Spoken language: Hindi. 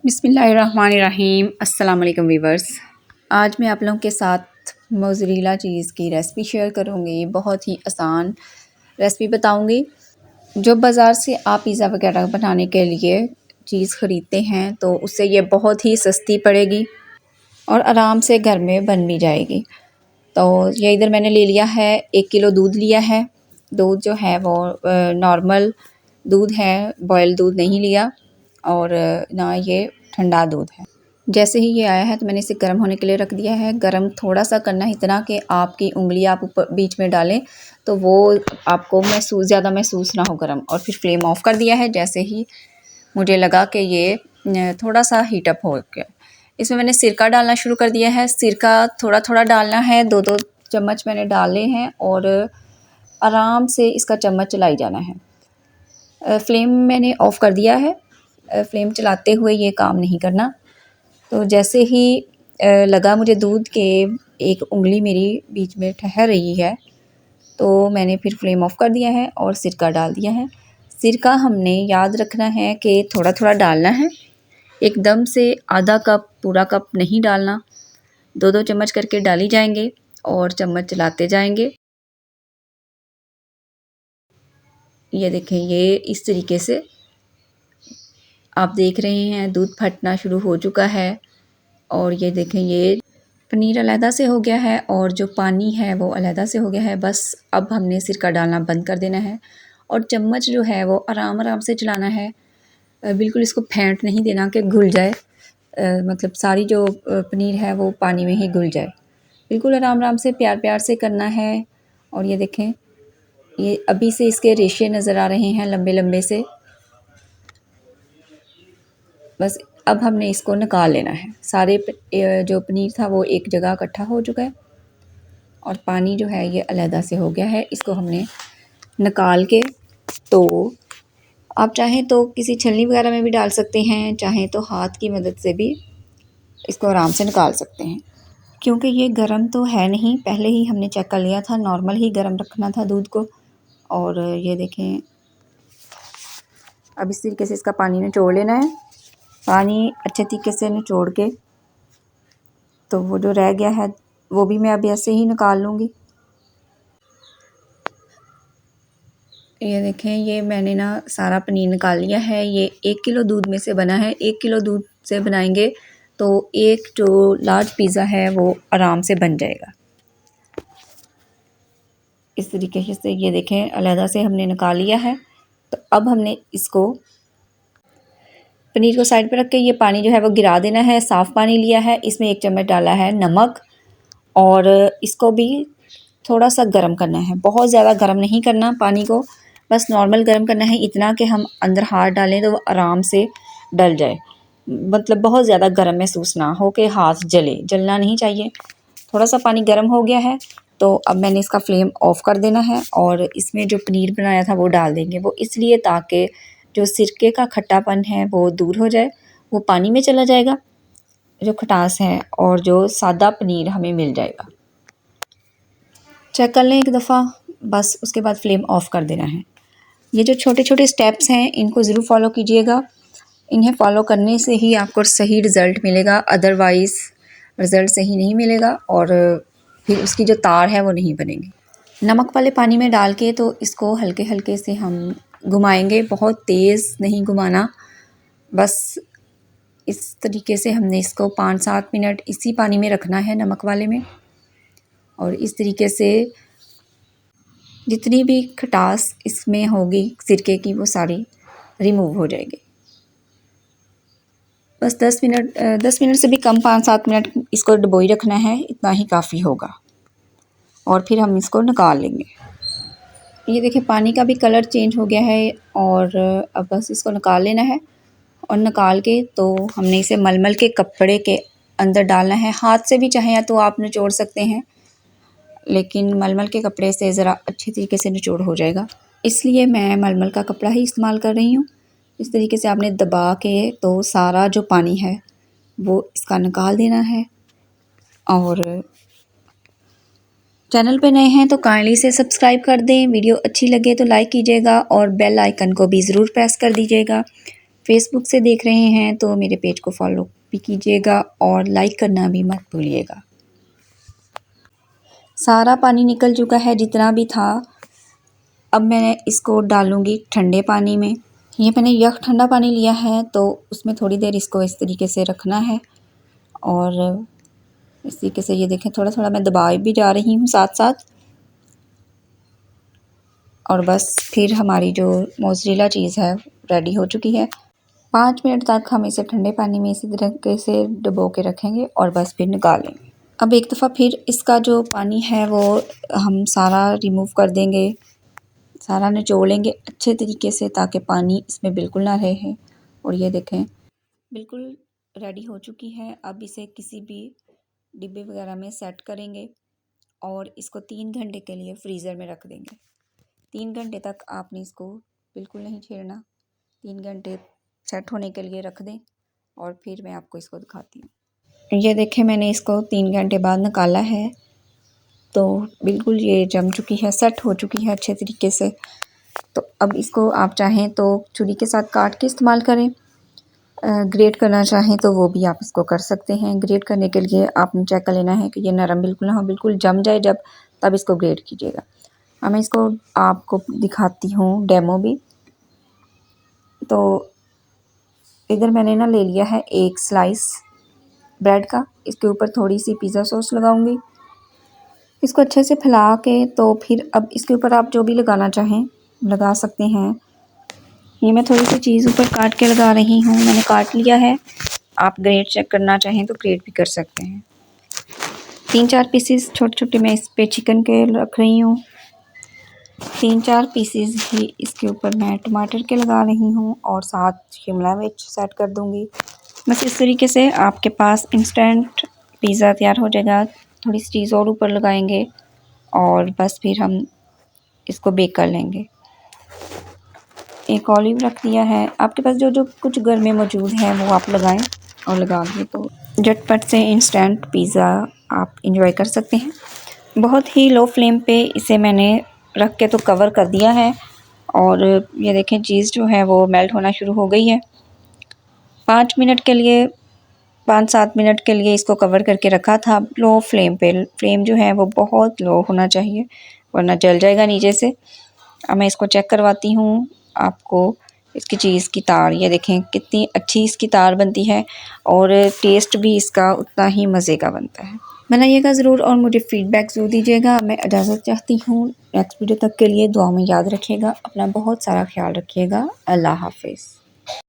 बिस्मिल्लाहिर्रहमानिर्रहीम। अस्सलाम वालेकुम वीवर्स। आज मैं आप लोगों के साथ मोज़रेला चीज़ की रेसिपी शेयर करूँगी। बहुत ही आसान रेसिपी बताऊँगी। जो बाज़ार से आप पिज़्ज़ा वगैरह बनाने के लिए चीज़ ख़रीदते हैं तो उससे ये बहुत ही सस्ती पड़ेगी और आराम से घर में बन भी जाएगी। तो ये इधर मैंने ले लिया है 1 किलो दूध लिया है। दूध जो है वो नॉर्मल दूध है, बॉयल दूध नहीं लिया और ना ये ठंडा दूध है। जैसे ही ये आया है तो मैंने इसे गर्म होने के लिए रख दिया है। गर्म थोड़ा सा करना है, इतना कि आपकी उंगली आप ऊपर बीच में डालें तो वो आपको ज़्यादा महसूस ना हो गर्म। और फिर फ्लेम ऑफ कर दिया है। जैसे ही मुझे लगा कि ये थोड़ा सा हीट अप हो गया, इसमें मैंने सिरका डालना शुरू कर दिया है। सिरका थोड़ा थोड़ा डालना है, 2-2 चम्मच मैंने डाले हैं और आराम से इसका चम्मच चलाई जाना है। फ्लेम मैंने ऑफ़ कर दिया है। फ्लेम चलाते हुए ये काम नहीं करना। तो जैसे ही लगा मुझे दूध के एक उंगली मेरी बीच में ठहर रही है तो मैंने फिर फ्लेम ऑफ़ कर दिया है और सिरका डाल दिया है। सिरका हमने याद रखना है कि थोड़ा थोड़ा डालना है, एकदम से आधा कप पूरा कप नहीं डालना। 2-2 चम्मच करके डाली जाएंगे और चम्मच चलाते जाएंगे। ये देखें, ये इस तरीके से आप देख रहे हैं दूध फटना शुरू हो चुका है। और ये देखें, ये पनीर अलहदा से हो गया है और जो पानी है वो अलहदा से हो गया है। बस अब हमने सिरका डालना बंद कर देना है और चम्मच जो है वो आराम आराम से चलाना है। बिल्कुल इसको फेंट नहीं देना कि घुल जाए, मतलब सारी जो पनीर है वो पानी में ही घुल जाए। बिल्कुल आराम आराम से प्यार प्यार से करना है। और ये देखें, ये अभी से इसके रेशे नज़र आ रहे हैं लंबे लंबे से। बस अब हमने इसको निकाल लेना है। सारे जो पनीर था वो एक जगह इकट्ठा हो चुका है और पानी जो है ये अलहदा से हो गया है। इसको हमने निकाल के, तो आप चाहें तो किसी छलनी वगैरह में भी डाल सकते हैं, चाहें तो हाथ की मदद से भी इसको आराम से निकाल सकते हैं। क्योंकि ये गर्म तो है नहीं, पहले ही हमने चेक कर लिया था, नॉर्मल ही गर्म रखना था दूध को। और ये देखें, अब इस तरीके से इसका पानी निचोड़ लेना है। पानी अच्छे तरीके से निचोड़ के, तो वो जो रह गया है वो भी मैं अब ऐसे ही निकाल लूँगी। ये देखें, ये मैंने ना सारा पनीर निकाल लिया है। ये 1 किलो दूध में से बना है। 1 किलो दूध से बनाएंगे तो एक जो लार्ज पिज़्ज़ा है वो आराम से बन जाएगा। इस तरीके से ये देखें, अलहदा से हमने निकाल लिया है। तो अब हमने इसको पनीर को साइड पे रख के ये पानी जो है वो गिरा देना है। साफ़ पानी लिया है, इसमें 1 चम्मच डाला है नमक और इसको भी थोड़ा सा गर्म करना है। बहुत ज़्यादा गर्म नहीं करना पानी को, बस नॉर्मल गर्म करना है, इतना कि हम अंदर हाथ डालें तो वो आराम से डल जाए। मतलब बहुत ज़्यादा गर्म महसूस ना हो कि हाथ जलना नहीं चाहिए। थोड़ा सा पानी गर्म हो गया है तो अब मैंने इसका फ्लेम ऑफ़ कर देना है और इसमें जो पनीर बनाया था वो डाल देंगे। वो इसलिए ताकि जो सिरके का खट्टापन है वो दूर हो जाए, वो पानी में चला जाएगा जो खटास है, और जो सादा पनीर हमें मिल जाएगा। चेक कर लें एक दफ़ा, बस उसके बाद फ्लेम ऑफ़ कर देना है। ये जो छोटे छोटे स्टेप्स हैं इनको ज़रूर फॉलो कीजिएगा। इन्हें फॉलो करने से ही आपको सही रिज़ल्ट मिलेगा, अदरवाइज़ रिज़ल्ट सही नहीं मिलेगा और फिर उसकी जो तार है वो नहीं बनेगी। नमक वाले पानी में डाल के तो इसको हल्के हल्के से हम घुमाएंगे, बहुत तेज़ नहीं घुमाना। बस इस तरीके से हमने इसको 5-7 मिनट इसी पानी में रखना है, नमक वाले में। और इस तरीके से जितनी भी खटास इसमें होगी सिरके की वो सारी रिमूव हो जाएगी। बस 10 मिनट से भी कम, 5-7 मिनट इसको डुबोई रखना है, इतना ही काफ़ी होगा। और फिर हम इसको निकाल लेंगे। ये देखिए, पानी का भी कलर चेंज हो गया है और अब बस इसको निकाल लेना है। और निकाल के तो हमने इसे मलमल के कपड़े के अंदर डालना है। हाथ से भी चाहे तो आप निचोड़ सकते हैं, लेकिन मलमल के कपड़े से ज़रा अच्छे तरीके से निचोड़ हो जाएगा, इसलिए मैं मलमल का कपड़ा ही इस्तेमाल कर रही हूँ। इस तरीके से आपने दबा के तो सारा जो पानी है वो इसका निकाल देना है। और चैनल पे नए हैं तो काइंडली से सब्सक्राइब कर दें। वीडियो अच्छी लगे तो लाइक कीजिएगा और बेल आइकन को भी ज़रूर प्रेस कर दीजिएगा फेसबुक से देख रहे हैं तो मेरे पेज को फॉलो भी कीजिएगा और लाइक करना भी मत भूलिएगा। सारा पानी निकल चुका है जितना भी था। अब मैं इसको डालूँगी ठंडे पानी में। ये मैंने यह ठंडा पानी लिया है तो उसमें थोड़ी देर इसको इस तरीके से रखना है और इस तरीके से ये देखें थोड़ा थोड़ा मैं दबा भी जा रही हूँ साथ साथ। और बस फिर हमारी जो मोज़रेला चीज़ है रेडी हो चुकी है। 5 मिनट तक हम इसे ठंडे पानी में इसी तरीके से डुबो के रखेंगे और बस फिर निकालेंगे। अब एक दफ़ा फिर इसका जो पानी है वो हम सारा रिमूव कर देंगे, सारा निचोड़ेंगे अच्छे तरीके से ताकि पानी इसमें बिल्कुल ना रहे। और ये देखें बिल्कुल रेडी हो चुकी है। अब इसे किसी भी डिब्बे वगैरह में सेट करेंगे और इसको 3 घंटे के लिए फ्रीज़र में रख देंगे। 3 घंटे तक आपने इसको बिल्कुल नहीं छेड़ना। 3 घंटे सेट होने के लिए रख दें और फिर मैं आपको इसको दिखाती हूँ। ये देखें मैंने इसको 3 घंटे बाद निकाला है तो बिल्कुल ये जम चुकी है, सेट हो चुकी है अच्छे तरीके से। तो अब इसको आप चाहें तो छुरी के साथ काट के इस्तेमाल करें, ग्रेट करना चाहें तो वो भी आप इसको कर सकते हैं। ग्रेट करने के लिए आपने चेक कर लेना है कि ये नरम बिल्कुल ना हो, बिल्कुल जम जाए जब, तब इसको ग्रेट कीजिएगा। अब मैं इसको आपको दिखाती हूँ डेमो भी। तो इधर मैंने ना ले लिया है एक स्लाइस ब्रेड का, इसके ऊपर थोड़ी सी पिज़्ज़ा सॉस लगाऊंगी। इसको अच्छे से फैला के तो फिर अब इसके ऊपर आप जो भी लगाना चाहें लगा सकते हैं। ये मैं थोड़ी सी चीज़ ऊपर काट के लगा रही हूँ, मैंने काट लिया है। आप ग्रेट चेक करना चाहें तो ग्रेट भी कर सकते हैं। 3-4 पीसेस छोटे छोटे मैं इस पे चिकन के रख रही हूँ। 3-4 पीसेस ही इसके ऊपर मैं टमाटर के लगा रही हूँ और साथ शिमला मिर्च सेट कर दूँगी। बस इस तरीके से आपके पास इंस्टेंट पिज़्ज़ा तैयार हो जाएगा। थोड़ी सी चीज़ और ऊपर लगाएंगे और बस फिर हम इसको बेक कर लेंगे। एक ऑलिव रख दिया है, आपके पास जो जो कुछ घर में मौजूद है वो आप लगाएं और लगा के तो झटपट से इंस्टेंट पिज़्ज़ा आप इंजॉय कर सकते हैं। बहुत ही लो फ्लेम पे इसे मैंने रख के तो कवर कर दिया है और ये देखें चीज़ जो है वो मेल्ट होना शुरू हो गई है। 5 मिनट के लिए 5-7 मिनट के लिए इसको कवर करके रखा था लो फ्लेम पे। फ्लेम जो है वो बहुत लो होना चाहिए वरना जल जाएगा नीचे से। अब मैं इसको चेक करवाती हूँ आपको इसकी चीज़ की तार। ये देखें कितनी अच्छी इसकी तार बनती है और टेस्ट भी इसका उतना ही मज़े का बनता है। बनाइएगा ज़रूर और मुझे फ़ीडबैक ज़रूर दीजिएगा। मैं इजाज़त चाहती हूँ, नेक्स्ट वीडियो तक के लिए दुआ में याद रखिएगा, अपना बहुत सारा ख्याल रखिएगा। अल्लाह हाफ़िज़।